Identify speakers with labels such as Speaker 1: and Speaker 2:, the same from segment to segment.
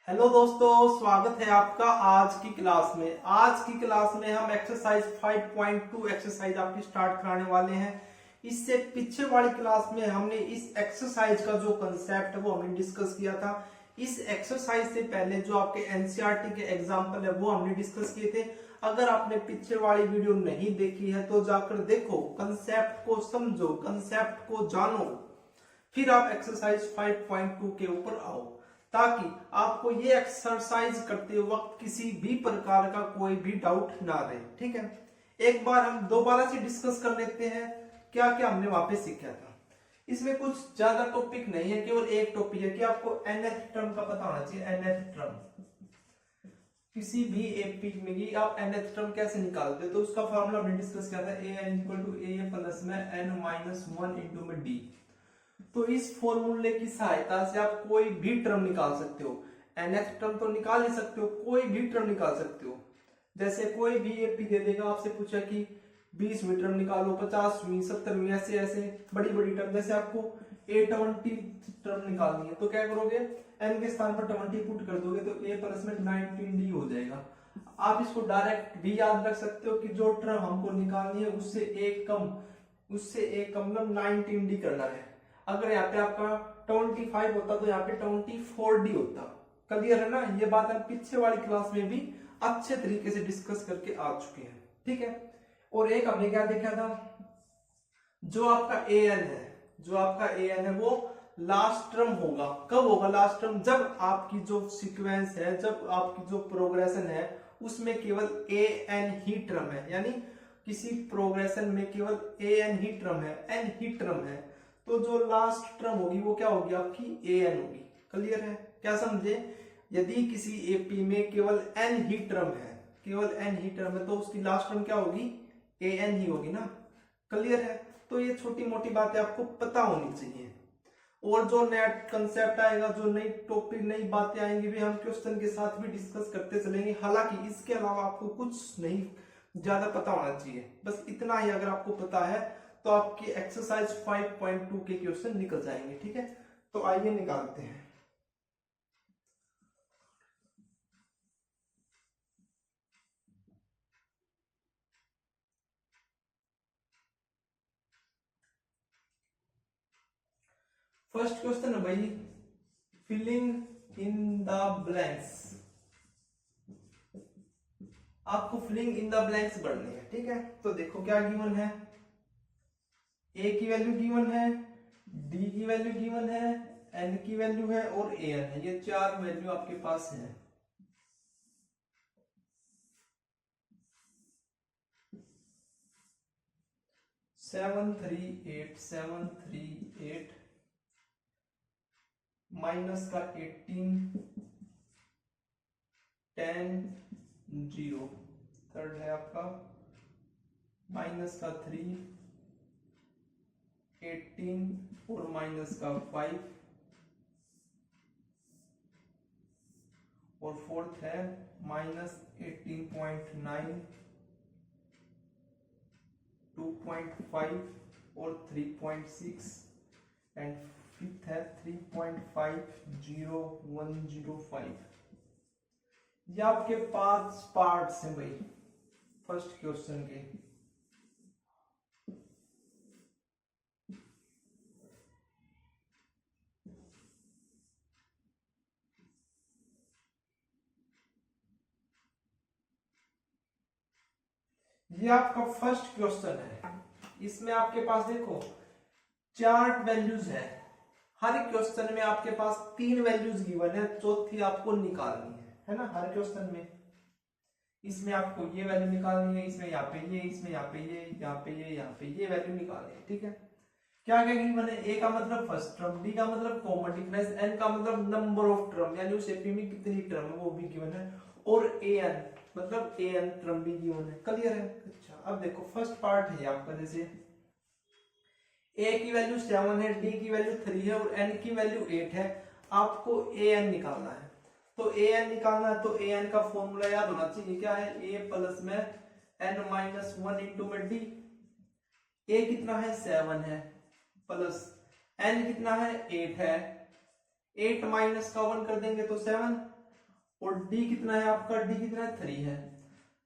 Speaker 1: Hello दोस्तों, स्वागत है आपका आज की क्लास में। आज की क्लास में हम एक्सरसाइज 5.2 एक्सरसाइज आपकी स्टार्ट कराने वाले हैं। इससे पीछे वाली क्लास में हमने इस एक्सरसाइज का जो कंसेप्ट है वो हमने डिस्कस किया था। इस एक्सरसाइज से पहले जो आपके एनसीईआरटी के एग्जाम्पल है वो हमने डिस्कस किए थे। अगर आपने पीछे वाली वीडियो नहीं देखी है तो जाकर देखो, कंसेप्ट को समझो, कंसेप्ट को जानो, फिर आप एक्सरसाइज 5.2 के ऊपर आओ, ताकि आपको ये एक्सरसाइज करते वक्त किसी भी प्रकार का कोई भी डाउट ना रहे। ठीक है, एक बार हम दोबारा से डिस्कस कर लेते हैं क्या क्या हमने वहां पे सीखा था। इसमें कुछ ज्यादा टॉपिक नहीं है, केवल एक टॉपिक है कि आपको nth टर्म का पता होना चाहिए। nth टर्म किसी भी एपी में कि आप nth टर्म कैसे निकालते हो, तो उसका फॉर्मूला हमने डिस्कस किया था, an = a प्लस में n-1 इंटू में d। तो इस फॉर्मूले की सहायता से आप कोई भी टर्म निकाल सकते हो। nth टर्म तो निकाल ही सकते हो, कोई भी टर्म निकाल सकते हो। जैसे कोई भी एपी दे देगा, आपसे पूछा कि 20वीं टर्म निकालो, 50वीं, 70वीं, ऐसे ऐसे बड़ी बड़ी टर्म। जैसे आपको a20 टर्म निकालनी है तो क्या करोगे, n के स्थान पर 20 पुट कर दोगे तो a प्लस में 19d हो जाएगा। आप इसको डायरेक्ट भी याद रख सकते हो कि जो टर्म हमको निकालनी है उससे एक कम मतलब 19d करना है। अगर यहाँ पे आपका 25 होता तो यहाँ पे 24d होता। क्लियर है ना? ये बात हम पीछे वाली क्लास में भी अच्छे तरीके से डिस्कस करके आ चुके हैं। ठीक है, और एक हमने क्या देखा था, जो आपका an है वो लास्ट टर्म होगा। कब होगा लास्ट टर्म? जब आपकी जो सीक्वेंस है, जब आपकी जो प्रोग्रेशन है उसमें केवल an ही टर्म है, यानी किसी प्रोग्रेशन में केवल an ही टर्म है, n ही टर्म है, तो जो लास्ट टर्म होगी वो क्या होगी, आपकी an होगी। क्लियर है? क्या समझे? यदि किसी एपी में केवल n ही टर्म है तो उसकी लास्ट टर्म क्या होगी, an ही होगी ना। क्लियर है? तो ये छोटी मोटी बातें आपको पता होनी चाहिए। और जो नया कंसेप्ट आएगा, जो नई टॉपिक, नई बातें आएंगी भी हम क्वेश्चन के साथ भी डिस्कस करते चलेंगे। हालांकि इसके अलावा आपको कुछ नहीं ज्यादा पता होना चाहिए, बस इतना ही अगर आपको पता है तो आपके एक्सरसाइज 5.2 के क्वेश्चन निकल जाएंगे। ठीक है, तो आइए निकालते हैं। फर्स्ट क्वेश्चन है भाई, फिलिंग इन द ब्लैंक्स। आपको फिलिंग इन द ब्लैंक्स पढ़नी है। ठीक है, तो देखो क्या गिवन है, ए की वैल्यू गिवन है, डी की वैल्यू गिवन है, एन की वैल्यू है और ए एन है। ये चार वैल्यू आपके पास है। सेवन थ्री एट माइनस का 18 10 0। थर्ड है आपका माइनस का 3 18 और माइनस का 5, और फोर्थ है माइनस 18.9 2.5 और 3.6, एंड फिफ्थ है 3.50105। ये आपके 5 पार्ट्स हैं भाई फर्स्ट क्वेश्चन के। ये आपका फर्स्ट क्वेश्चन है। इसमें आपके पास देखो चार वैल्यूज है। हर क्वेश्चन में आपके पास 3 वैल्यूज गिवन है, चौथी आपको निकालनी है ना, हर क्वेश्चन में। इसमें आपको ये वैल्यू निकालनी है, इसमें यहाँ पे ये, इसमें यहाँ पे ये, यहाँ पे ये, यहाँ पे ये वैल्यू निकालनी है। ठीक है, क्या क्या गिवन है, ए का मतलब फर्स्ट टर्म, डी का मतलब कॉमन डिफरेंस, एन का मतलब नंबर ऑफ टर्म यानी उस एपी में कितनी टर्म है वो भी गिवन है, और ए एन मतलब ए एन टर्म भी गिवन है। क्लियर है? अच्छा, अब देखो फर्स्ट पार्ट है आपका, जैसे ए की वैल्यू 7 है, डी की वैल्यू 3 है और एन की वैल्यू 8 है। आपको ए एन निकालना है। तो ए एन निकालना है तो ए एन का फॉर्मूला याद होना चाहिए, क्या है, ए प्लस में n-1 इंटू में डी। ए कितना है, 7 है, प्लस एन कितना है, 8 है। 8 माइनस का 1 कर देंगे तो 7, और डी कितना है आपका, डी कितना है 3 है,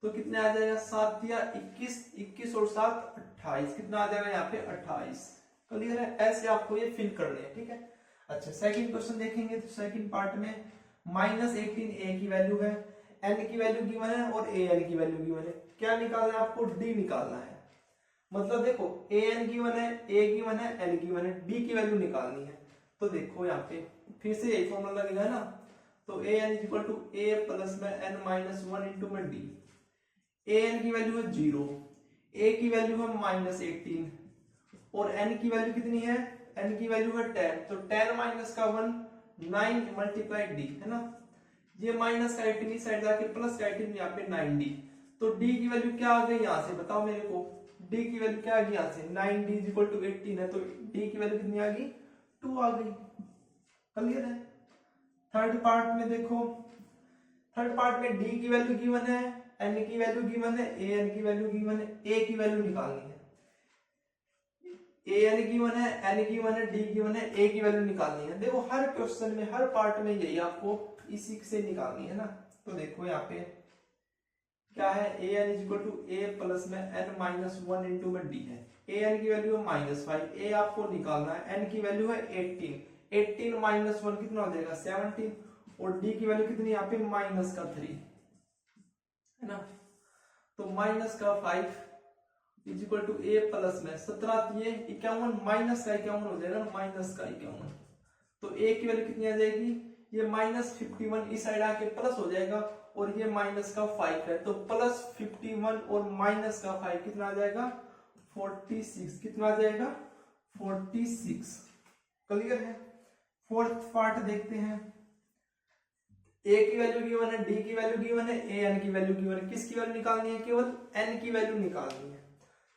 Speaker 1: तो कितने आ जाएगा 7 या 21, 21 और 7 28, कितना आ जाएगा यहाँ पे 28। क्लियर है, ऐसे आपको ये फिल करने हैं, ठीक है। अच्छा सेकंड क्वेश्चन देखेंगे, तो सेकंड पार्ट में -18 ए की वैल्यू है, एन की वैल्यू गिवन है और ए एन की वैल्यू गिवन है। क्या निकालना है आपको, डी निकालना है। मतलब देखो ए एन गिवन है, ए गिवन है, एन गिवन है, डी की वैल्यू निकालनी है। तो देखो यहाँ पे फिर से यही फॉर्मूला लगेगा ना, तो A N equal to A plus में एन माइनस 1 इंटू में डी। ए एन की वैल्यू है 0, ए की वैल्यू है -18 और एन की वैल्यू कितनी है, एन की वैल्यू है 10, तो 10 माइनस का 1 9 मल्टीप्लाई डी है ना, ये माइनस का 18 इस साइड जाके प्लस का 18 यहाँ पे 9d, तो डी की वैल्यू क्या आ गई यहाँ से बताओ मेरे को, डी की वैल्यू क्या आ गई यहाँ से 9d इक्वल टू 18 है, तो डी की वैल्यू कितनी आ गई 2 आ गई। क्लियर है। थर्ड पार्ट में देखो, थर्ड पार्ट में डी की वैल्यू गिवन है, एन की वैल्यू गिवन है, ए एन की वैल्यू गिवन है, ए की वैल्यू निकालनी है। ए एन गिवन है, एन गिवन है, डी गिवन है, ए की वैल्यू निकालनी है। देखो हर क्वेश्चन में हर पार्ट में यही आपको इसी से निकालनी है ना। तो देखो यहाँ पे क्या है, A N is equal to A plus में एन माइनस 1 इंटू में डी है। ए एन की वैल्यू है -5, ए आपको निकालना है, एन की वैल्यू है 18, 18 माइनस 1 कितना हो जाएगा 17 और डी की वैल्यू कितनी यहाँ पे -3 है ना। तो -5 is equal to A plus में 17 ये 51 माइनस का 51 हो जाएगा, माइनस का 51, तो ए की वैल्यू कितनी आ जाएगी, ये -51 इस साइड आके प्लस हो जाएगा और ये माइनस का 5 है, तो +51 और माइनस का 5 कितना आ जाएगा 46, कितना आ जाएगा 46। क्लियर है। फोर्थ पार्ट देखते हैं, ए की वैल्यू गिवन है, डी की वैल्यू गिवन है, ए एन की वैल्यू गिवन है। किसकी वैल्यू निकालनी है, केवल एन की वैल्यू निकालनी है।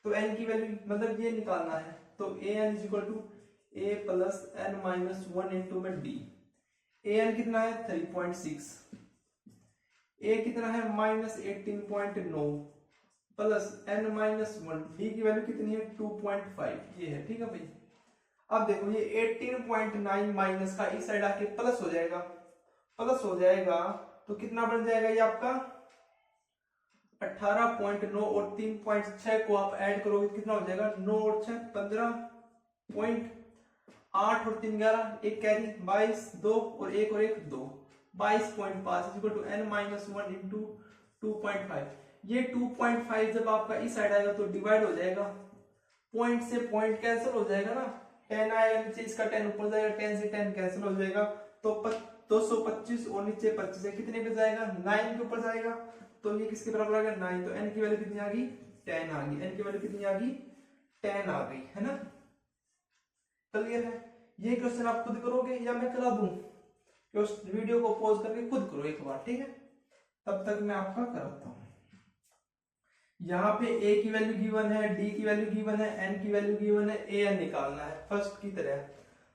Speaker 1: तो एन की वैल्यू मतलब ये निकालना है, तो A N is equal to A plus N minus 1 into में डी। ए एन कितना है 3.6, ए कितना है -18.9 प्लस एन माइनस 1, डी की वैल्यू कितनी है 2.5, ये है। ठीक है भाई। अब देखो ये 18.9 माइनस का इस साइड आके प्लस हो जाएगा, प्लस हो जाएगा तो कितना बन जाएगा ये आपका 18.9 और 3.6 को आप ऐड करोगे कितना हो जाएगा 9 और 6 15.8 और 3 11, एक कैरी 22, 2 और 1 और 1 2, 22.5 equal to n minus 1 into 2.5। ये 2.5 जब आपका इस साइड आएगा तो डिवाइड हो जाएगा, पॉइंट से पॉइंट कैंसिल हो जाएगा ना, 10 आएगा नीचे, इसका 10 ऊपर जाएगा, 10 से 10 कैंसिल हो जाएगा, तो 225 और नीचे 25 है, कितने पे जाएगा 9 के ऊपर जाएगा, तो ये किसके बराबर आ गया 9, तो n की वैल्यू कितनी आ गई 10 आ गई, n की वैल्यू कितनी आ गई 10 आ गई, है ना। क्लियर है। ये क्वेश्चन आप खुद करोगे या मैं करा दूं, वीडियो को पॉज करके खुद करो एक बार, ठीक है, तब तक मैं आपका कराता हूं। यहाँ पे a की वैल्यू गिवन है, d की वैल्यू गिवन है, n की वैल्यू गिवन है, a n निकालना है फर्स्ट की तरह।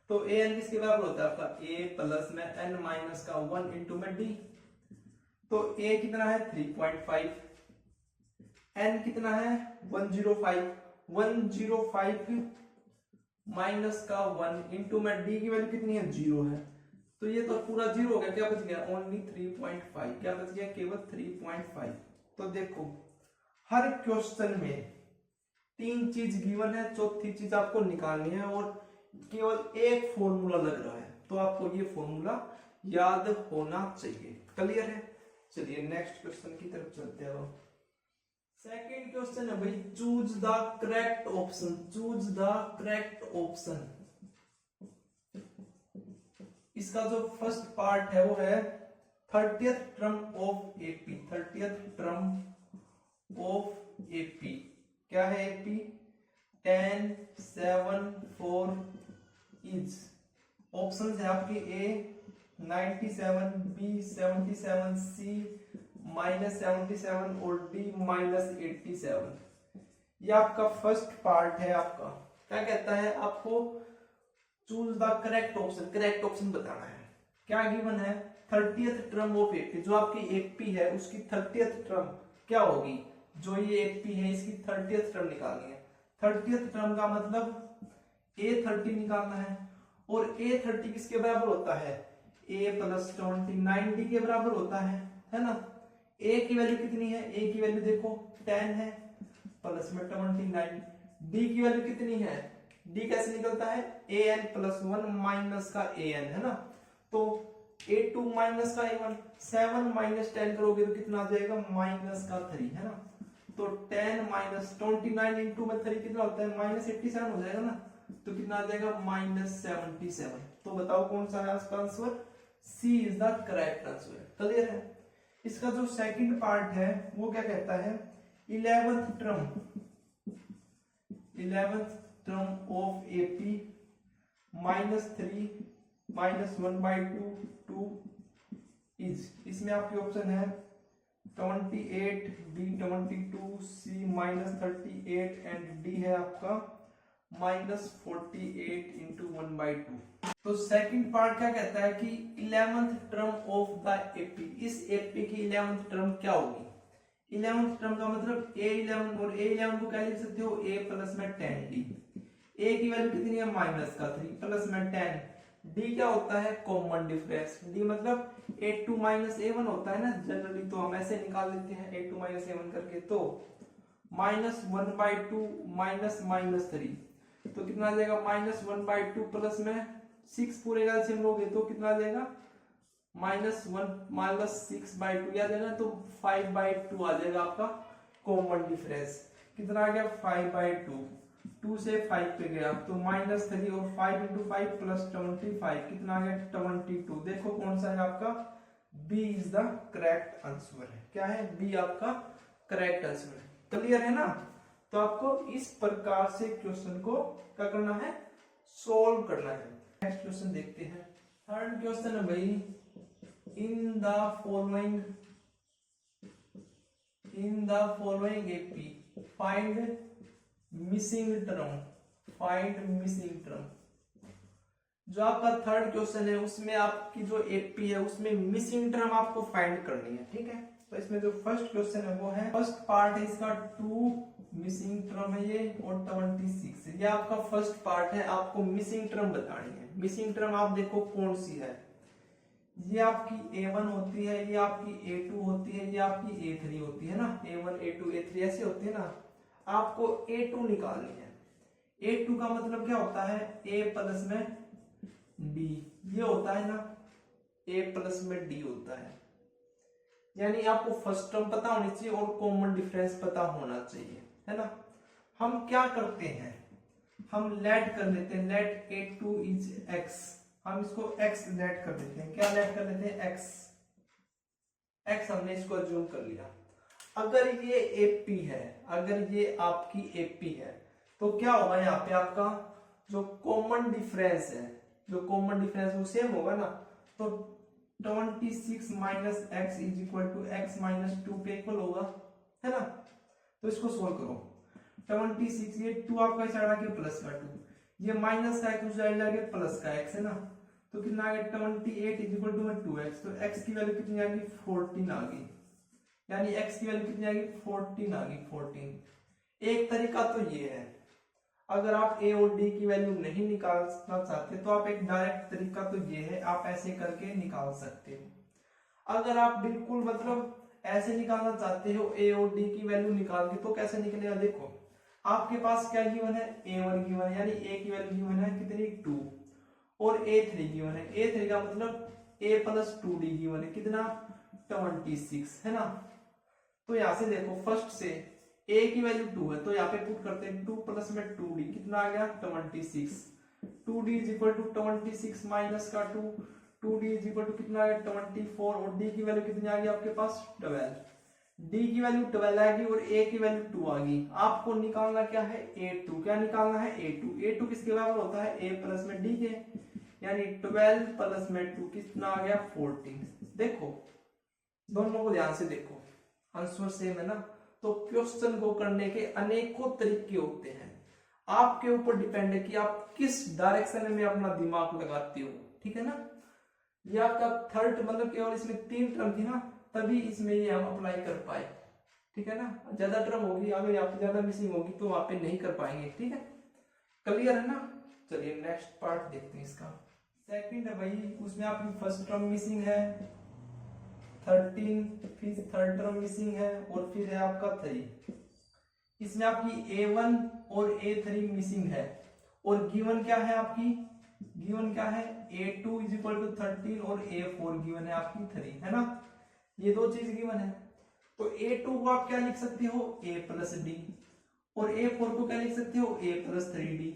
Speaker 1: तो a n किसके बराबर होता है आपका a प्लस में n माइनस का 1 इंटू में d। तो a कितना है 3.5, n कितना है 105, 105 माइनस का 1 इंटू में d की वैल्यू कितनी है 0 है, तो ये तो पूरा 0 हो गया, क्या बच गया ओनली 3.5, क्या बच गया केवल 3.5। तो देखो हर क्वेश्चन में 3 चीज गिवन है, चौथी चीज आपको निकालनी है और केवल एक फॉर्मूला लग रहा है, तो आपको ये फॉर्मूला याद होना चाहिए। क्लियर है। चलिए नेक्स्ट क्वेश्चन की तरफ चलते हैं। सेकंड क्वेश्चन है भाई, choose the correct option, choose the correct option. इसका जो फर्स्ट पार्ट है वो है 30th term of AP, 30th term of AP. क्या है एपी 10 7 4 इज। ऑप्शन है आपकी ए 97, बी 77, सी -77 और डी -87। ये आपका फर्स्ट पार्ट है। आपका क्या कहता है, आपको choose the correct option, correct option बताना है। क्या गिवन है 30th टर्म ऑफ एपी, जो आपकी एपी है उसकी 30th टर्म क्या होगी, जो ये एपी है इसकी 30th टर्म निकालनी है। 30th टर्म का मतलब A30 निकालना है, और A30 किसके बराबर होता है a प्लस 29 डी के बराबर होता है ना। a की वैल्यू कितनी है, a की वैल्यू देखो 10 है प्लस में 29, d की वैल्यू कितनी है, d कैसे निकलता है an प्लस 1 माइनस का an है ना, तो a2 माइनस का a1, 7 माइनस 10 करोगे तो कितना आ जाएगा माइनस का 3 है ना, तो 10 माइनस 29 इंटू में 3 कितना होता है माइनस 87 हो जाएगा ना, तो कितना आ जाएगा माइनस 77। तो बताओ कौन सा है इसका answer, C is the correct answer. Clear है। इसका जो सेकंड पार्ट है वो क्या कहता है, 11th term of AP minus 3 minus 1/2 2 is, इसमें आपके ऑप्शन है 28, B 22, C minus 38 and D है आपका माइनस 48 इंटू 1/2। तो सेकंड पार्ट क्या कहता है कि 11th term of the AP, इस एपी की 11th टर्म क्या होगी, 11th टर्म का मतलब a11, और a11 को क्या लिख सकते हो a प्लस में 10d, a की वैल्यू कितनी है माइनस का 3 प्लस में 10, d क्या होता है कॉमन डिफरेंस, d मतलब a2 माइनस a1 होता है ना जनरली, तो हम ऐसे निकाल लेते हैं a2 माइनस a1 करके, तो माइनस 1/2 माइनस माइनस 3, तो कितना आ जाएगा माइनस 1/2 प्लस में 6 पूरे का एलसीएम लोगे तो कितना आ जाएगा माइनस 1 माइनस 6/2 याद है ना, तो 5/2 आ जाएगा आपका कॉमन डिफरेंस, कितना आ गया 5/2, 2 से 5 पे गया तो माइनस 3 और 5 इंटू 5 प्लस 25, कितना आ गया 22। देखो कौन सा है आपका, B is the correct answer है, क्या है बी आपका करेक्ट आंसर है। क्लियर है ना। तो आपको इस प्रकार से क्वेश्चन को क्या करना है, सोल्व करना है। नेक्स्ट क्वेश्चन देखते हैं। थर्ड क्वेश्चन है भाई, in the following AP find missing term. जो आपका थर्ड क्वेश्चन है उसमें आपकी जो एपी है उसमें मिसिंग टर्म आपको फाइंड करनी है, ठीक है। तो इसमें जो फर्स्ट क्वेश्चन है वो है, फर्स्ट पार्ट है इसका 2 मिसिंग टर्म है ये, और 26 ये आपका फर्स्ट पार्ट है, आपको मिसिंग टर्म बतानी है। मिसिंग टर्म आप देखो कौन सी है, ये आपकी a1 होती है, ये आपकी a2 होती है, ये आपकी a3 होती है ना, a1 a2 a3 ऐसे होती है ना, आपको a2 निकालनी है। a2 का मतलब क्या होता है a प्लस में d, ये होता है ना a प्लस में d होता है, यानी आपको फर्स्ट टर्म पता होनी चाहिए और कॉमन डिफरेंस पता होना चाहिए, है ना। हम क्या करते हैं, हम लेट कर लेते हैं, लेट a2 इज x, हम इसको x लेट कर देते हैं, क्या लेट कर लेते हैं x हमने इसको अज्यूम कर लिया। अगर ये AP है, अगर ये आपकी AP है तो क्या होगा यहाँ पे आपका जो कॉमन डिफरेंस है, जो कॉमन डिफरेंस वो सेम होगा ना, तो 26 minus x is equal to x minus 2 पे इक्वल होगा, है ना। तो इसको सोल्व करो, 26 ये 2 आपका इस साइड आ गया प्लस का 2, ये माइनस का x उस साइड आ गया प्लस का x, है ना, तो कितना आ गया 28 इज इक्वल टू में 2x, तो x की वैल्यू कितनी आ गई 14 आ गई, यानी x की वैल्यू कितनी आ गई 14 आ गई 14। एक तरीका तो ये है, अगर आप a और d की वैल्यू नहीं निकालना चाहते तो आप एक डायरेक्ट तरीका तो ये है, आप ऐसे करके निकाल सकते हो। अगर आप बिल्कुल मतलब ऐसे निकालना चाहते हो a और d की वैल्यू निकाल के, तो कैसे निकलेगा, देखो आपके पास क्या गिवन है a1 गिवन है, यानी a की वैल्यू गिवन है कितनी 2, और a3 गिवन है, a3 का मतलब a प्लस 2d गिवन है कितना 26, है ना। तो यहां से देखो फर्स्ट से a की वैल्यू 2 है, तो यहाँ पे पुट करते हैं 2 प्लस में 2d, कितना आ गया 26, 2d is equal to 26 minus का 2, 2d इज इक्वल टू कितना आ गया 24, और d की वैल्यू कितनी आ गई आपके पास 12, d की वैल्यू 12 आएगी और a की वैल्यू 2 आ गई। आपको निकालना क्या है a2, क्या निकालना है a2 किसके बराबर होता है a प्लस में d के, यानी 12 प्लस में 2 कितना आ गया 14। देखो दोनों को ध्यान से देखो, आंसर सेम है ना। तो क्वेश्चन को करने के अनेकों तरीके होते हैं, आपके ऊपर डिपेंड है कि आप किस डायरेक्शन में अपना दिमाग लगाते हो, ठीक है ना। ये आपका थर्ड मतलब केवल इसमें 3 टर्म थी ना, तभी इसमें ये हम अप्लाई कर पाए, ठीक है ना। ज्यादा टर्म होगी, अगर यहाँ पे ज्यादा मिसिंग होगी तो वहां पे नहीं कर पाएंगे, ठीक है। क्लियर है ना। चलिए नेक्स्ट पार्ट देखते हैं इसका। सेकंड है वही, उसमें आपकी फर्स्ट टर्म मिसिंग है 13, फिर थर्ड टर्म मिसिंग है और फिर है आपका 3। इसमें आपकी A1 और A3 मिसिंग है और गिवन क्या है आपकी, गिवन क्या है A2 इज इक्वल टू 13 और A4 गिवन है आपकी 3, है ना, ये दो चीज गिवन है। तो A2 को आप क्या लिख सकते हो A प्लस डी और A4 को क्या लिख सकते हो A plus 3D।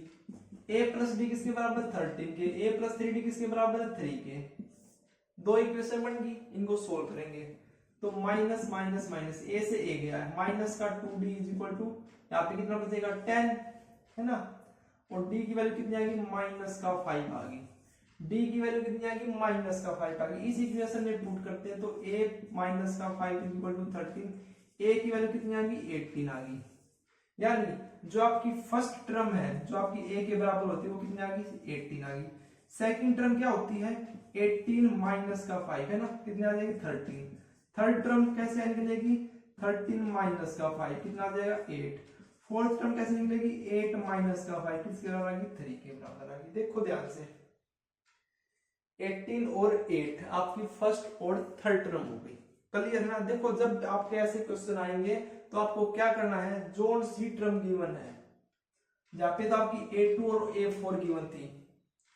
Speaker 1: A plus D किसके बराबर 13 के, A प्लस 3D किसके बराबर है 3 के। दो इक्वेशन बन गई, इनको सोल्व करेंगे तो माइनस माइनस माइनस ए से ए गया है, माइनस का 2d इज इक्वल टू यहाँ पे कितना बचेगा 10, है ना, और d की वैल्यू कितनी आ गई माइनस का 5 आ गई, d की वैल्यू कितनी आ गई माइनस का 5 आ गई। इस इक्वेशन में पुट करते हैं तो a माइनस का 5 इज इक्वल टू 13, a की वैल्यू कितनी आ गई 18 आ गई। यानी जो आपकी फर्स्ट टर्म है जो आपकी a के बराबर होती है वो कितनी आ गई 18 आ गई। सेकंड टर्म क्या होती है 18 माइनस का 5, है ना, कितनी आ जाएगी 13। थर्ड टर्म कैसे निकलेगी 13 माइनस का 5 कितना आ जाएगा 8। फोर्थ टर्म कैसे निकलेगी 8 माइनस का 5 किसके बराबर आएगी 3 के बराबर आएगी। देखो ध्यान से 18 और 8 आपकी फर्स्ट और थर्ड टर्म हो गई, क्लियर है ना। देखो जब आपके ऐसे क्वेश्चन आएंगे तो आपको क्या करना है, जोन सी टर्म गिवन है जहाँ पे तो आपकी A2 और A4 गिवन थी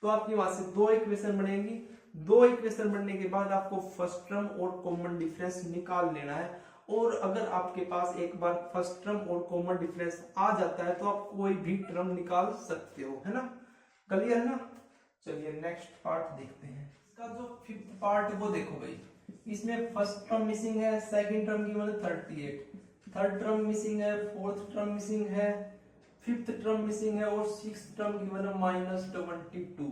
Speaker 1: तो आपकी वहां से दो इक्वेशन बनेंगी, दो इक्वेशन बनने के बाद आपको फर्स्ट टर्म और कॉमन डिफरेंस निकाल लेना है। और अगर आपके पास एक बार फर्स्ट टर्म और कॉमन डिफरेंस आ जाता है तो आप कोई भी टर्म निकाल सकते हो, है ना, क्लियर है ना। चलिए नेक्स्ट पार्ट देखते हैं। इसका जो फिफ्थ पार्ट है वो देखो भाई, इसमें फर्स्ट टर्म मिसिंग है, सेकंड टर्म गिवन है 38, थर्ड टर्म मिसिंग है, फोर्थ टर्म मिसिंग है, फिफ्थ टर्म मिसिंग है और सिक्स्थ टर्म गिवन है -22।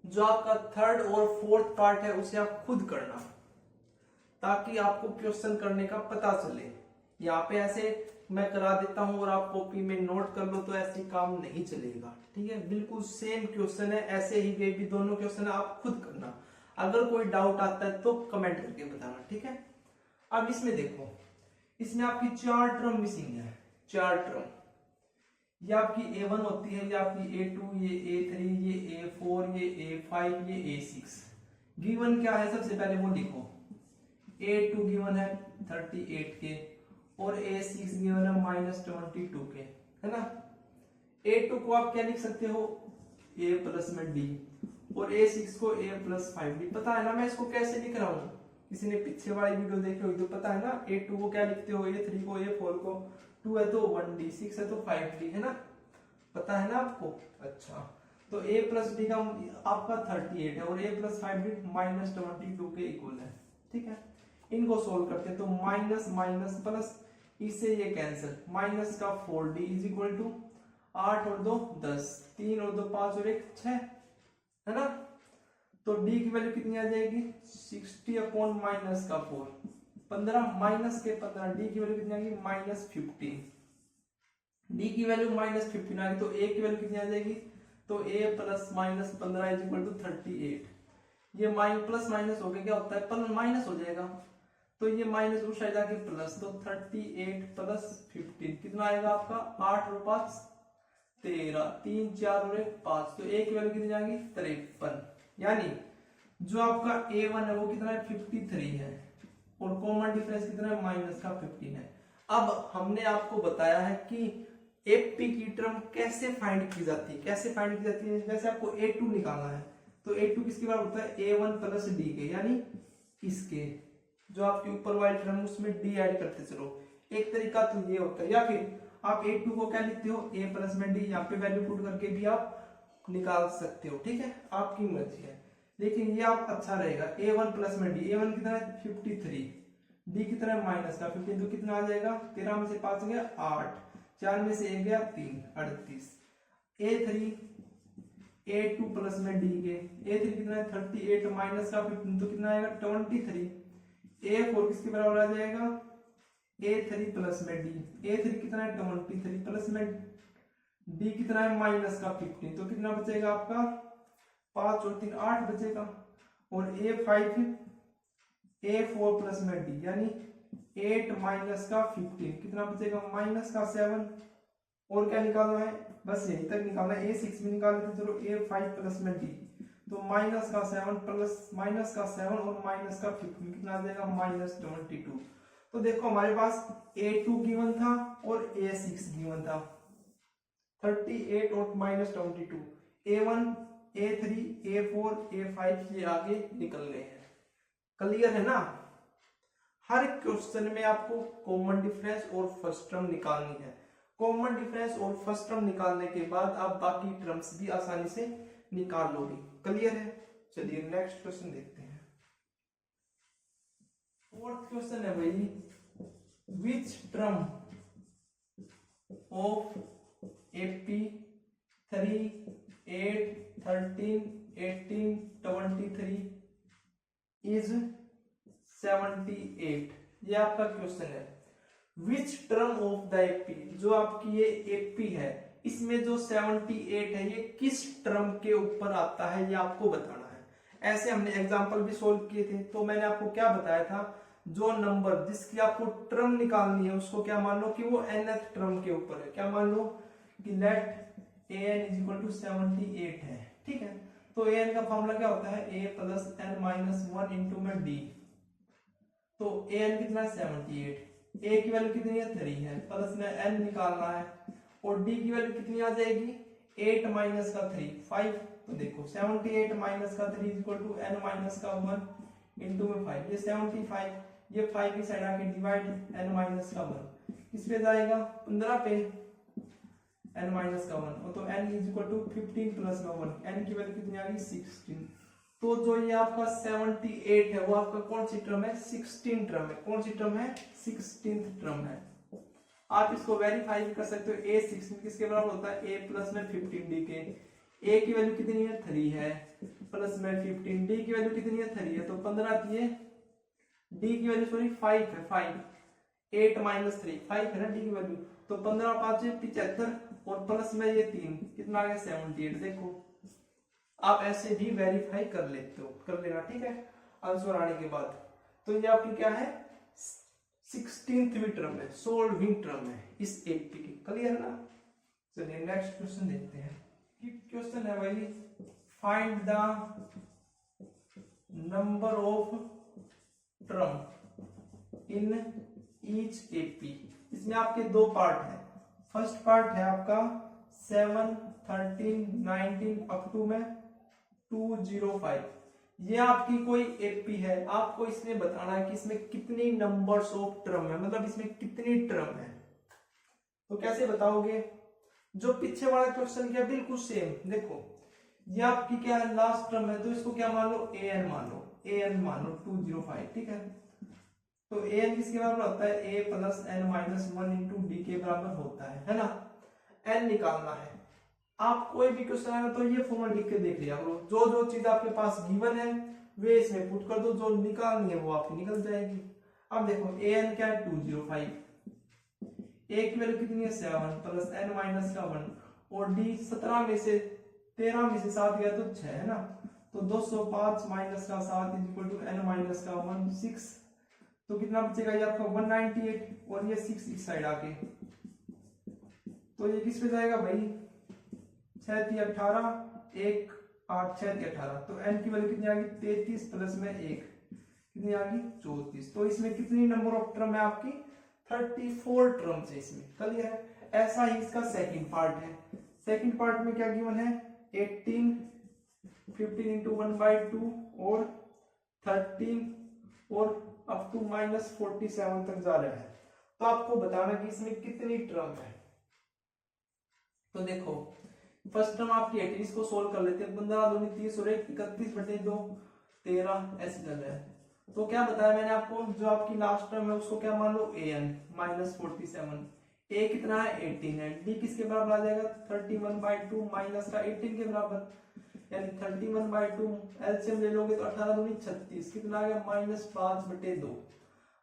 Speaker 1: जो आपका थर्ड और फोर्थ पार्ट है उसे आप खुद करना ताकि आपको क्वेश्चन करने का पता चले। यहाँ पे ऐसे मैं करा देता हूं और आप कॉपी में नोट कर लो तो ऐसे काम नहीं चलेगा, ठीक है। बिल्कुल सेम क्वेश्चन है, ऐसे ही वे भी दोनों क्वेश्चन है, आप खुद करना। अगर कोई डाउट आता है तो कमेंट करके बताना, ठीक है। अब इसमें देखो, इसमें आपकी 4 टर्म मिसिंग है, 4 टर्म, ये आपकी A1 होती है, ये आपकी A2, ये A3, ये A4, ये A5, ये A6। गिवन क्या है सबसे पहले वो लिखो, A2 गिवन है 38 के और A6 गिवन है -22 के, है ना। A2 को आप क्या लिख सकते हो A प्लस में D और A6 को A प्लस 5D। पता है ना मैं इसको कैसे लिख रहा हूँ, किसी ने पीछे वाली वीडियो देखी होगी तो पता है ना। A2 को क्या लिखते हो A3 को A4 को 2 है तो 1D, 6 है तो 5D, है ना, पता है ना आपको। अच्छा तो A प्लस डी का आपका 38 है और A प्लस 5D -22 के इक्वल है, ठीक है। इनको सोल्व करते हैं तो माइनस माइनस प्लस, इससे ये कैंसिल, माइनस का 4D इज इक्वल टू 8 और 2 10, 3 और 2 5 और 1 6, है ना। तो D की वैल्यू कितनी आ जाएगी 60 अपॉन माइनस का 4, 15 माइनस के 15, D की वैल्यू कितनी आ गई -15, D की वैल्यू -15 आ गई तो A की वैल्यू कितनी आ जाएगी, तो A plus -15 is equal to 38। ये प्लस माइनस हो गया क्या होता है पर माइनस हो जाएगा तो ये माइनस उस साइड आके प्लस, तो 38 प्लस 15 कितना आएगा आपका 8 और 5 13, 3 4 और 1 5, तो A की वैल्यू कितनी आएगी 53। यानी जो आपका A1 है वो कितना है 53 है और कॉमन डिफरेंस कितना है -15 है। अब हमने आपको बताया है कि एपी की टर्म कैसे फाइंड की जाती है, कैसे फाइंड की जाती है। जैसे आपको A2 निकालना है तो A2 किसके बराबर होता है A1 प्लस D के, यानी इसके जो आपके ऊपर वाली टर्म उसमें D ऐड करते चलो। एक तरीका तो ये होता है, या फिर आप A2 को क्या लिखते हो A प्लस में D, यहाँ पे वैल्यू पुट करके भी आप निकाल सकते हो, ठीक है, आपकी मर्जी है। लेकिन ये आप अच्छा रहेगा A1 प्लस में D, A1 कितना है 53, D कितना है -15, तो कितना आ जाएगा 13 में से 5 गया 8, 4 में से 1 गया 3 38। A3 A2 प्लस में D के, A3 कितना है 38 माइनस का 15 तो कितना आएगा 23। A4 किसके बराबर आ जाएगा A3 प्लस में D, A3 कितना है 23 प्लस में D कितना है माइनस का 15 तो कितना बचेगा आपका 5 और 3 8 बचेगा। और A5 A4 प्लस में D यानी 8 माइनस का 15 कितना बचेगा माइनस का 7। और क्या निकालना है बस यही तक निकालना है। A6 भी निकाल लेते चलो A5 प्लस में D तो माइनस का 7 प्लस माइनस का 7 और माइनस का 15 कितना आ जाएगा -22। तो देखो हमारे पास A2 गिवन था और A6 गिवन था, 38 और -22, A1 A3 A4 A5 ये आगे निकल गए हैं। क्लियर है ना। हर क्वेश्चन में आपको कॉमन डिफरेंस और फर्स्ट टर्म निकालनी है। कॉमन डिफरेंस और फर्स्ट टर्म निकालने के बाद आप बाकी टर्म्स भी आसानी से निकाल लोगे। क्लियर है। चलिए नेक्स्ट क्वेश्चन देखते हैं। फोर्थ क्वेश्चन है भाई, which term of AP 3 8 13 18 23 is 78। ये आपका क्वेश्चन है। Which term of the AP, जो आपकी ये AP है इसमें जो 78 है ये किस टर्म के ऊपर आता है ये आपको बताना है। ऐसे हमने एग्जांपल भी सोल्व किए थे। तो मैंने आपको क्या बताया था, जो नंबर जिसकी आपको टर्म निकालनी है उसको क्या मान लो कि वो nth टर्म के ऊपर है। क्या मान लो कि लेट an = 78 है। ठीक है। तो an का फॉर्मूला क्या होता है, a + n - 1 इंटू में d। तो an कितना है 78, a की वैल्यू कितनी है 3 है, प्लस में n निकालना है और d की वैल्यू कितनी आ जाएगी 8 - 3 5। तो देखो 78 - 3 = n - 1 इंटू में 5, ये 75, ये 5 की साइड आके डिवाइड n - 1 किस पे जाएगा 15 पे n - 1, तो n = 15 प्लस में 1, n की वैल्यू कितनी आ गई 16। तो जो ये आपका 78 है वो आपका कौन सी टर्म है 16 टर्म है। कौन सी टर्म है 16th टर्म है। आप इसको वेरीफाई कर सकते हो। a 16 किसके बराबर होता है, a प्लस में 15d के। a की वैल्यू कितनी है 3 है, प्लस में 15, d की वैल्यू कितनी है 3 है, तो 15 दिए, d की वैल्यू सॉरी 5 है, 5 8 - 3 5 है ना d की वैल्यू, तो 15 5 75 और प्लस में ये 3 कितना आ गया 78। देखो आप ऐसे भी वेरीफाई कर लेते हो, कर लेना। ठीक है, आंसर आने के बाद। तो ये आपकी क्या है 16वीं टर्म है, 16वीं टर्म है इस AP की। क्लियर है ना। चलिए नेक्स्ट क्वेश्चन देखते हैं। क्वेश्चन है भाई, find the number of term in each AP। इसमें आपके दो पार्ट है। फर्स्ट पार्ट है आपका 7 13 19 अप टू में 205। ये आपकी कोई AP है, आपको इसमें बताना है कि इसमें कितनी नंबर्स ऑफ टर्म है, मतलब इसमें कितनी टर्म है। तो कैसे बताओगे, जो पीछे वाला क्वेश्चन किया बिल्कुल सेम। देखो ये आपकी क्या है लास्ट टर्म है, तो इसको क्या मान लो an मान लो, an मान लो 205। ठीक है। तो an किसके बराबर होता है, a + n - 1 इंटू d के बराबर होता है ना। n निकालना है। आप कोई भी क्वेश्चन आएगा तो ये फॉर्मूला लिख के देख लिया करो। जो जो चीज आपके पास गिवन है वे इसमें पुट कर दो, जो निकालनी है वो आपकी निकल जाएगी। अब देखो an क्या है 205, a की वैल्यू कितनी है 7 प्लस n - 1 और d 17 में से 13 में से 7 गया तो 6 है ना। तो 205 - 7 = n - 1 6। तो कितना बचेगा ये आपका 198 और ये 6 इस साइड आके, तो ये किस पे जाएगा भाई 6 3 18 1 8 6 3 18। तो n की वैल्यू कितनी आ गई 33 प्लस में 1 कितनी आ गई 34। तो इसमें कितनी नंबर ऑफ टर्म है आपकी 34 टर्म्स है इसमें। क्लियर है। ऐसा ही इसका सेकंड पार्ट है। सेकंड पार्ट में क्या गिवन है 18 15 इंटू 1/2 और 13 और अप टू -47 तक जा रहा है। तो आपको बताना कि इसमें कितनी टर्म है। तो देखो फर्स्ट टर्म आपकी 18, इसको सोल्व कर लेते हैं। 15 दूनी 30 और 1 31/2 13 ऐसे चल रहा है। तो क्या बताया मैंने आपको, जो आपकी लास्ट टर्म है उसको क्या मान लो an -47, a कितना है 18 है, d किसके बराबर आ जाएगा 31/2 माइनस का 18 के बराबर, यानी 31/2 एलसीएम ले लोगे तो 18 दूनी 36 कितना आ गया -5/2।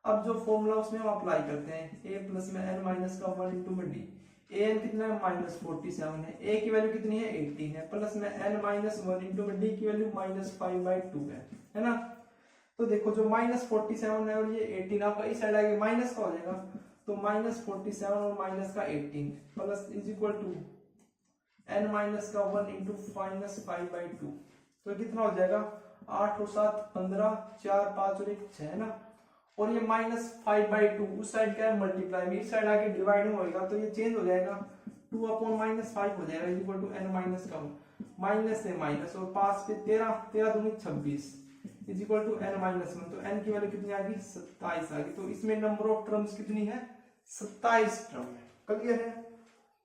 Speaker 1: अब जो फॉर्मूला उसमें हम अप्लाई करते हैं, a प्लस में n - 1 इंटू में d। an कितना है -47 है, a की वैल्यू कितनी है 18 है, प्लस में n - 1 इंटू में d की वैल्यू -5/2 है ना। तो देखो जो -47 है और ये 18 आपका इस साइड आगे माइनस का हो जाएगा, तो -47 और माइनस का 18 plus is equal to n - 1 into -5/2 तो कितना हो जाएगा 8 और 7 15, 4 5 और 1 6 है ना। और ये -5/2 उस साइड क्या है मल्टीप्लाई में, इस साइड आके डिवाइड होएगा तो ये चेंज हो जाएगा 2/-5 हो जाएगा इक्वल टू n-1 माइनस से माइनस और 5 पे 13 13 दूनी 26 इज इक्वल टू n-1। तो n की वैल्यू कितनी आ गई 27 आ गई। तो इसमें नंबर ऑफ टर्म्स कितनी है 27 टर्म है। क्लियर है।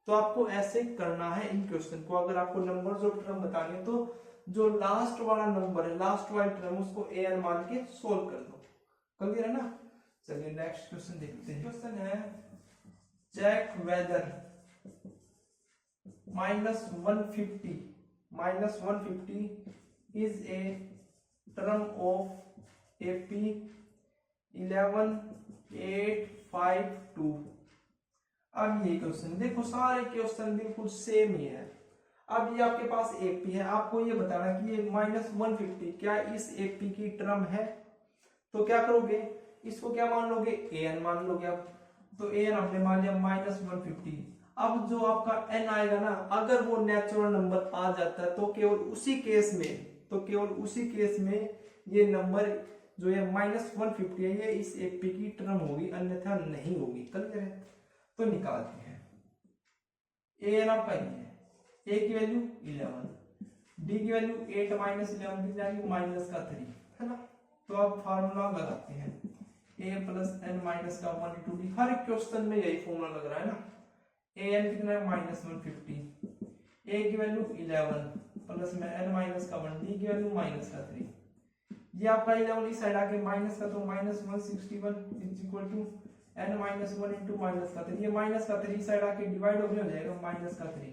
Speaker 1: तो आपको ऐसे करना है इन क्वेश्चन को। अगर आपको नंबर्स ऑफ टर्म बताने तो जो लास्ट वाला नंबर है लास्ट वाली टर्म उसको an मान के सोल्व कर दो। क्लियर है ना। चलिए नेक्स्ट क्वेश्चन देखते हैं। क्वेश्चन है check whether -150 is a term of AP 11852। अब ये क्वेश्चन देखो सारे क्वेश्चन बिल्कुल सेम ही है। अब ये आपके पास AP है, आपको ये बताना कि ये -150 क्या इस AP की टर्म है। तो क्या करोगे इसको क्या मान लोगे an मान लोगे। अब तो an हमने मान लिया -150। अब जो आपका n आएगा ना अगर वो नेचुरल नंबर आ जाता है तो केवल उसी केस में ये नंबर जो है -150 है ये इस AP की टर्म होगी अन्यथा नहीं होगी। क्लियर है। तो निकालते हैं an आपका ये है a की वैल्यू 11 d की वैल्यू 8 - 11 की जाएगी -3 है ना। तो अब फार्मूला लगाते हैं a + n-1 * d। Her question में यही फॉर्मूला लग रहा है ना। an कितना है -150 a की वैल्यू 11 प्लस में n-1 d की वैल्यू -3। ये आपका 11 इस साइड आके माइनस का तो -161 is equal to n-1 into -3। ये -3 साइड आके डिवाइड हो जाएगा -3।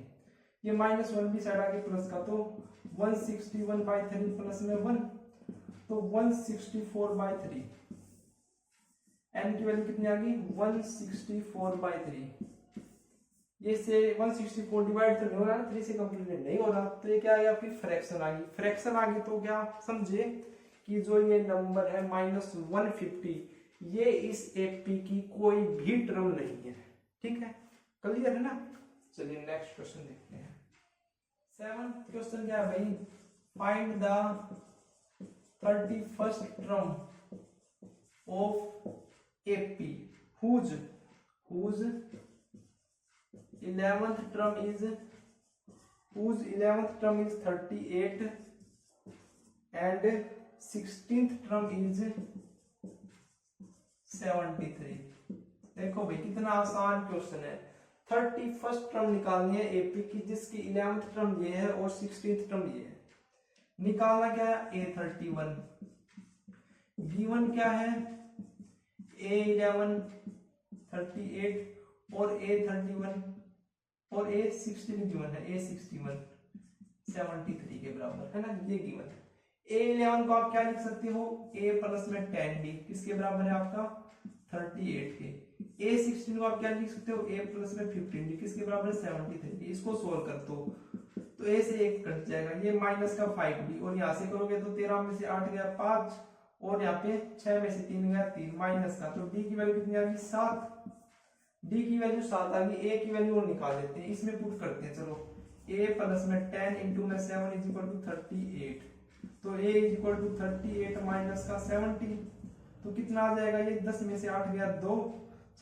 Speaker 1: ये -1 भी साइड आके प्लस का तो 161/3 प्लस में 1 तो 164/3। n की वैल्यू कितनी आ गई 164/3। ये से 164 डिवाइड तो नहीं हो रहा 3 से कंप्लीट नहीं हो रहा तो ये क्या आ गया आपकी फ्रैक्शन आ गई। फ्रैक्शन आ गई तो क्या समझे कि जो ये नंबर है -150 ये इस AP की कोई भी टर्म नहीं है। ठीक है। क्लियर है ना। चलिए नेक्स्ट क्वेश्चन देखते हैं। 7th क्वेश्चन क्या है भाई find the 31st term of AP whose 11th term is 38 and 16th term is 73। देखो भाई कितना आसान क्वेश्चन है। 31st टर्म निकालनी है AP की जिसकी 11th टर्म ये है और 16th टर्म ये है। निकालना क्या है A31 B1 क्या है A11 38 और A31 और A16 गिवन है A61 73 के बराबर है ना। ये गिवन है। A11 को आप क्या लिख सकते हो A प्लस में 10D किसके बराबर है आपका 38 के। A16 को आप क्या लिख सकते हो A प्लस में 15D किसके बराबर है 73 के। इसको सोल्व कर दो तो A से 1 कट जाएगा ये माइनस का 5D और यहाँ से करोगे तो 13 में से 8 गया 5 और यहाँ पे 6 में से 3 गया 3 माइनस का तो D की वैल्यू कितनी आ गई 7। D की वैल्यू 7 आ गई। A की वैल्यू और निकाल लेते हैं इसमें पुट करते हैं। चलो A प्लस में 10 इंटू में 7 इज इक्वल टू 38 तो A इज इक्वल टू 38 माइनस का 70 तो कितना आ जाएगा ये 10 में से 8 गया 2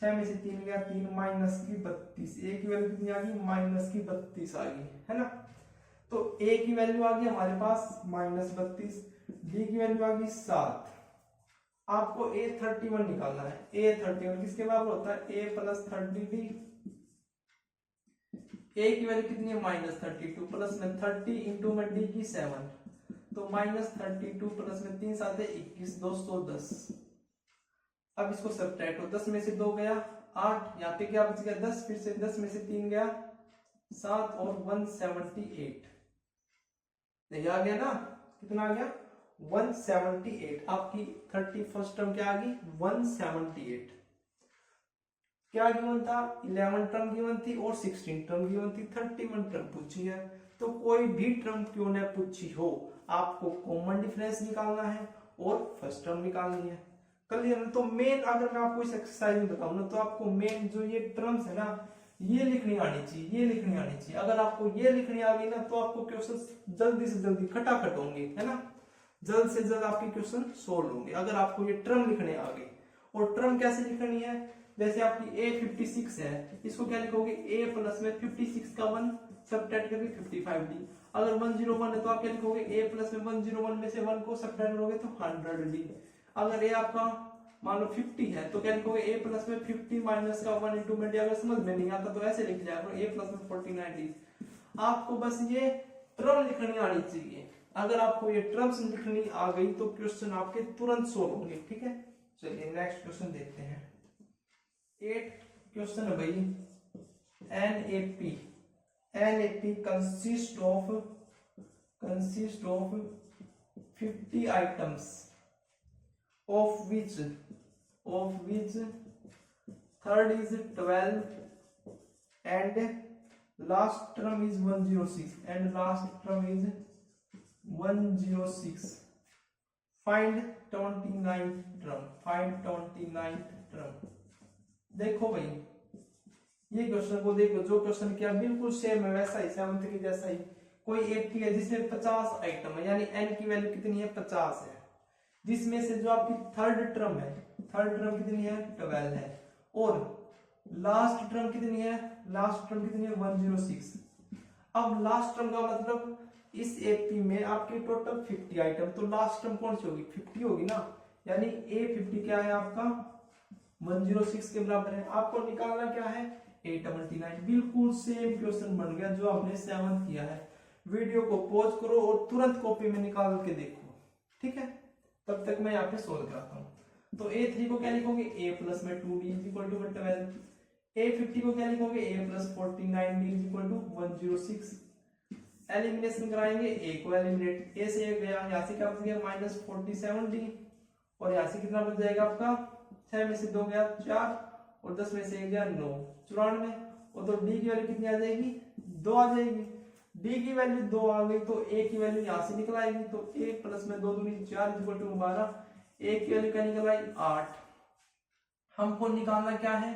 Speaker 1: 6 में से 3 गया 3 माइनस की 32। A की वैल्यू कितनी आ गई -32 आ गई है ना। तो A की वैल्यू आ गई हमारे पास -32 D की वैल्यू आ गई 7। आपको A31 निकालना है। A31 किसके बराबर होता है A प्लस 30D। A की वैल्यू कितनी है -32 प्लस में 30 इंटू में D की 7 तो -32 प्लस में 3 7 21 210। अब इसको सब्ट्रैक्ट हो 10 में से 2 गया 8 यहाँ पे क्या बच गया 10 फिर से 10 में से 3 गया 7 और 178 नहीं आ गया ना। कितना आ गया 178। आपकी 31st टर्म क्या आ गई 178। क्या गिवन था 11 टर्म गिवन थी और 16 टर्म गिवन थी 31 टर्म पूछी है। तो कोई भी टर्म क्यों न पूछी हो आपको कॉमन डिफरेंस निकालना है और फर्स्ट टर्म निकालनी है। क्लियर। तो मेन अगर मैं आपको इस एक्सरसाइज में बताऊं ना तो आपको मेन जो ये टर्म्स है ना ये लिखनी आनी चाहिए, ये लिखनी आनी चाहिए। अगर आपको ये लिखनी आ गई ना तो आपको क्वेश्चन जल्दी से जल्दी खटाखट होंगे, है ना, जल्द से जल्द आपके क्वेश्चन सोल्व होंगे अगर आपको ये टर्म लिखने आ गए। और टर्म कैसे लिखनी है, जैसे आपकी A56 है, इसको क्या लिखोगे, A प्लस में 56 का 1 सबट्रैक्ट करके 55D। अगर 101 है तो आप क्या लिखोगे, A प्लस में 101 में से 1 को सबट्रैक्ट करोगे तो 100D। अगर A आपका मान लो 50 है तो क्या लिखोगे, A प्लस में 50 माइनस का 1 इंटू में D। अगर समझ में नहीं आता तो ऐसे लिख जाए A प्लस में 49D। आपको बस ये टर्म लिखनी आनी चाहिए। अगर आपको ये टर्म्स लिखनी आ गई तो क्वेश्चन आपके तुरंत सोल्व होंगे, ठीक है। चलिए नेक्स्ट क्वेश्चन देखते हैं। 8 क्वेश्चन है भाई, NAP consist of 50 items of which third is 12 and last term is 106 and last term is 106. Find 29 term, find 29 term। देखो भाई ये क्वेश्चन को देखो, जो क्वेश्चन किया बिल्कुल सेम है वैसा ही, 7th के जैसा ही। कोई 80 है जिसमें 50 आइटम है, यानी n की वैल्यू कितनी है, 50 है, जिसमें से जो आपकी थर्ड टर्म है, थर्ड टर्म कितनी है, 12 है, और लास्ट टर्म कितनी है, लास्ट टर्म कितनी है, 106। अब लास्ट टर्म का मतलब इस एपी में आपके टोटल 50 आइटम, तो लास्ट टर्म कौन सी होगी, 50 होगी ना, यानी A50 क्या है आपका 106 के बराबर है। आपको निकालना क्या है, 8/9। बिल्कुल सेम क्वेश्चन बन गया जो आपने 7th किया है। वीडियो को पॉज करो और तुरंत कॉपी में निकाल के देखो, ठीक है, तब तक मैं यहाँ पे सोल्व कराता हूँ। तो A3 को क्या लिखोगे, A प्लस में 2D is equal to 12। A50 को क्या लिखोगे, A plus 49D is equal to 106। Elimination कराएंगे, A को एलिमिनेट, A से A गया, यहाँ से क्या बच गया -47D, और यहाँ से कितना बच जाएगा आपका, 6 में से 2 गया 4, और 10 में से 1 गया 9, 94। और तो D की वैल्यू कितनी आ जाएगी, 2 आ जाएगी। D की वैल्यू 2 आ गई तो A की वैल्यू यहाँ से निकल आएगी, तो A प्लस में 2 दूनी 4 इक्वल टू 12। A की वैल्यू क्या निकल आई, 8। हमको निकालना क्या है,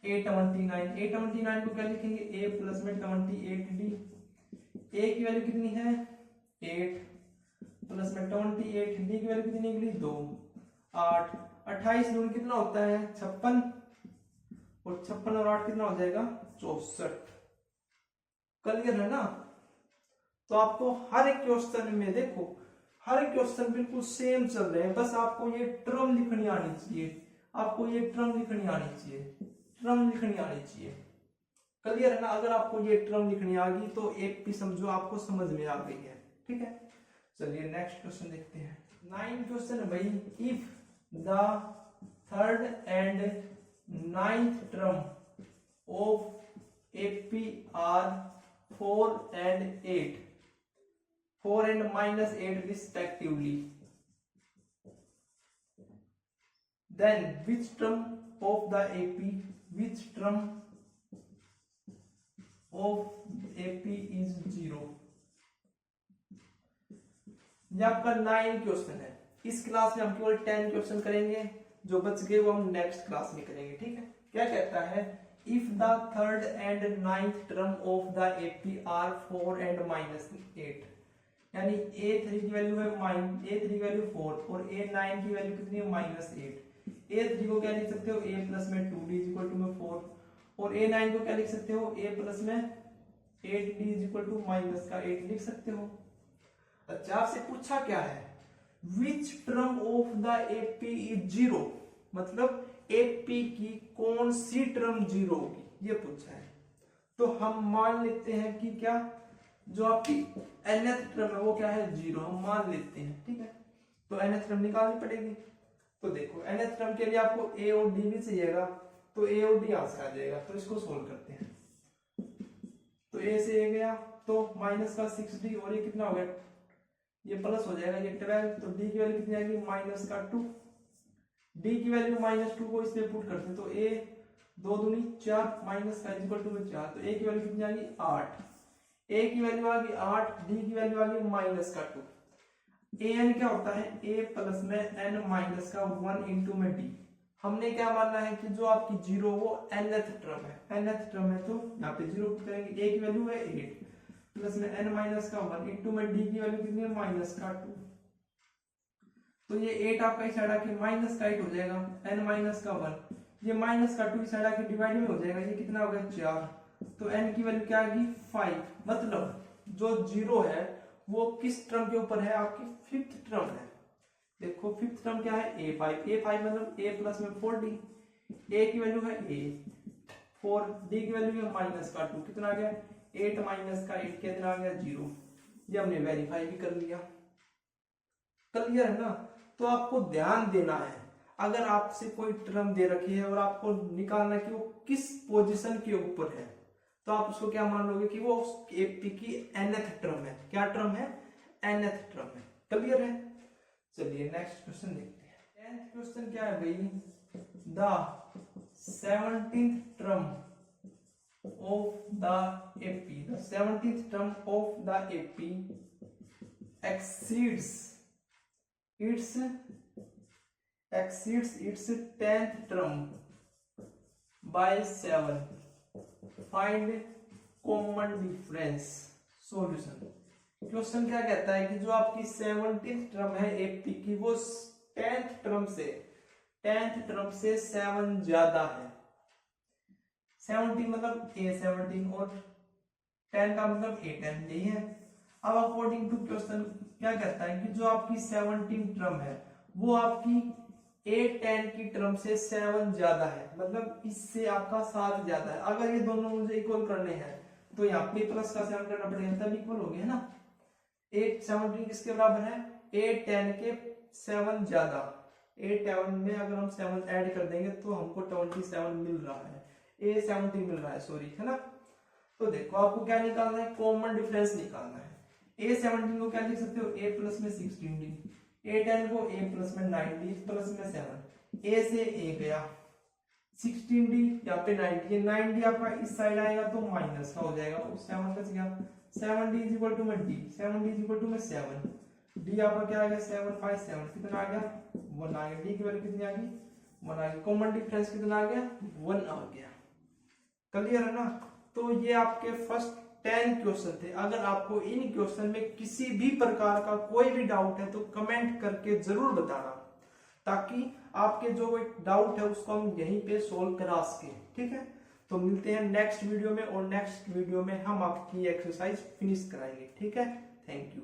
Speaker 1: A29। A29 को क्या लिखेंगे, A प्लस में 28D। A की वैल्यू कितनी है, 8 प्लस में 28, D की वैल्यू कितनी निकली, 2, 8। 28 दूनी कितना होता है, 56, और 56 और 8 कितना हो जाएगा, 64। क्लियर है ना। तो आपको हर एक क्वेश्चन में देखो, हर एक क्वेश्चन बिल्कुल सेम चल रहे हैं, बस आपको ये टर्म लिखनी आनी चाहिए, आपको ये टर्म लिखनी आनी चाहिए, टर्म लिखनी आनी चाहिए। क्लियर है ना। अगर आपको ये टर्म लिखनी आ गई तो एक भी समझो आपको समझ में आ गई है, ठीक है। चलिए नेक्स्ट क्वेश्चन देखते हैं। 9 क्वेश्चन है भाई, if the third and 9th term of AP are 4 and 8, 4 and -8 respectively, then which term of the AP, which term of AP is 0। ये आपका 9 क्वेश्चन है। इस क्लास में हम केवल 10 क्वेश्चन करेंगे, जो बच गए वो हम नेक्स्ट क्लास में करेंगे, ठीक है। क्या कहता है, if the third and 9th term of the AP are 4 and -8, यानी A3 की वैल्यू है A3 की वैल्यू 4 और A9 की वैल्यू कितनी है, -8। A3 को क्या लिख सकते हो, A प्लस में 2D इज इक्वल टू में 4, और A9 को क्या लिख सकते हो, A प्लस में 8D इज इक्वल टू -8 लिख सकते हो। अच्छा, आपसे पूछा क्या है, which term of the AP is 0, मतलब AP की कौन सी टर्म 0 होगी, ये पूछा है। तो हम मान लेते हैं कि क्या, जो आपकी nth टर्म है वो क्या है, 0, हम मान लेते हैं, ठीक है। तो nth टर्म निकालनी पड़ेगी। तो देखो nth टर्म के लिए आपको A और D भी चाहिएगा, तो A और D आंसर आ जाएगा। तो इसको सोल्व करते हैं। तो A से A गया तो माइनस का 6D, और ये कितना हो गया, ये प्लस हो जाएगा, ये 12। तो D की वैल्यू कितनी आएगी, माइनस का 2। D की वैल्यू -2 को इसमें पुट करते हैं, तो A 2 दूनी 4 माइनस का इक्वल टू 4, तो A की वैल्यू कितनी आ गई, 8। A की वैल्यू आ गई 8, D की वैल्यू आ गई माइनस का 2। an क्या होता है, A प्लस में n माइनस का 1 इंटू में D। हमने क्या मानना है कि जो आपकी जीरो वो nth टर्म है, nth टर्म है तो यहाँ पे जीरो पुट करेंगे, a की वैल्यू है 8 प्लस में n माइनस का 1 इंटू में d की वैल्यू कितनी है माइनस का 2, तो ये 8 आपका इस साइड आके माइनस का 8 हो जाएगा, n माइनस का 1 ये माइनस का 2 इस साइड आके डिवाइड में हो जाएगा, ये कितना हो गया 4, तो n की वैल्यू क्या आएगी 5। मतलब जो जीरो है वो किस टर्म के ऊपर है, आपकी फिफ्थ टर्म है। देखो फिफ्थ टर्म क्या है a5, a5 मतलब a प्लस में 4d, a की वैल्यू है a 4, d की वैल्यू है माइनस का 2, कितना आ गया 8 माइनस का 8 कितना आ गया 0। ये हमने वेरीफाई भी कर लिया, क्लियर है ना। तो आपको ध्यान देना है, अगर आपसे कोई टर्म दे रखी है और आपको निकालना है कि वो किस पोजीशन के ऊपर है, तो आप उसको क्या मान लोगे कि वो एपी की nth टर्म है। क्या टर्म है, nth टर्म है, क्लियर है। चलिए नेक्स्ट क्वेश्चन देखते हैं। 10th क्वेश्चन क्या है भाई, the 17th term of the AP, the 17th term of the AP exceeds its 10th term by 7, find common difference solution। Question क्या कहता है कि जो आपकी 17th टर्म है एपी की वो 10th टर्म से 7 ज्यादा है। 17 मतलब a17 और 10 का मतलब a10 यही है। अब अकॉर्डिंग टू क्वेश्चन क्या कहता है कि जो आपकी 17 टर्म है वो आपकी a10 की टर्म से 7 ज्यादा है, मतलब इससे आपका 7 ज्यादा है। अगर ये दोनों मुझे इक्वल करने हैं तो यहाँ पे प्लस का 7 करना पड़ेगा तब इक्वल हो गया ना। 17 किसके बराबर है, a10 के 7 ज्यादा। a10 में अगर हम 7 ऐड कर देंगे तो हमको 27 मिल रहा है, a17 मिल रहा है सॉरी, है ना। तो देखो आपको क्या निकालना है, कॉमन डिफरेंस निकालना है। a17 को क्या लिख सकते हो, a प्लस में 16d, a10 को a प्लस में 9d प्लस में 7, a से a गया 16d यहाँ पे 9d, 9d आपका इस साइड आएगा तो माइनस का हो जाएगा, 7 बच गया, 7d इज इक्वल टू में d, 7d is equal to में 7, d आपका क्या आ गया 7 5 7 कितना आ गया 1 आ गया, d की वैल्यू कितनी आ गई 1 आ गई, कॉमन डिफरेंस कितना आ गया 1 आ गया, क्लियर है ना। तो ये आपके फर्स्ट 10 क्वेश्चन थे। अगर आपको इन क्वेश्चन में किसी भी प्रकार का कोई भी डाउट है तो कमेंट करके जरूर बताना, ताकि आपके जो डाउट है उसको हम यहीं पे सोल्व करा सके, ठीक है। तो मिलते हैं नेक्स्ट वीडियो में, और नेक्स्ट वीडियो में हम आपकी एक्सरसाइज फिनिश कराएंगे, ठीक है। Thank you.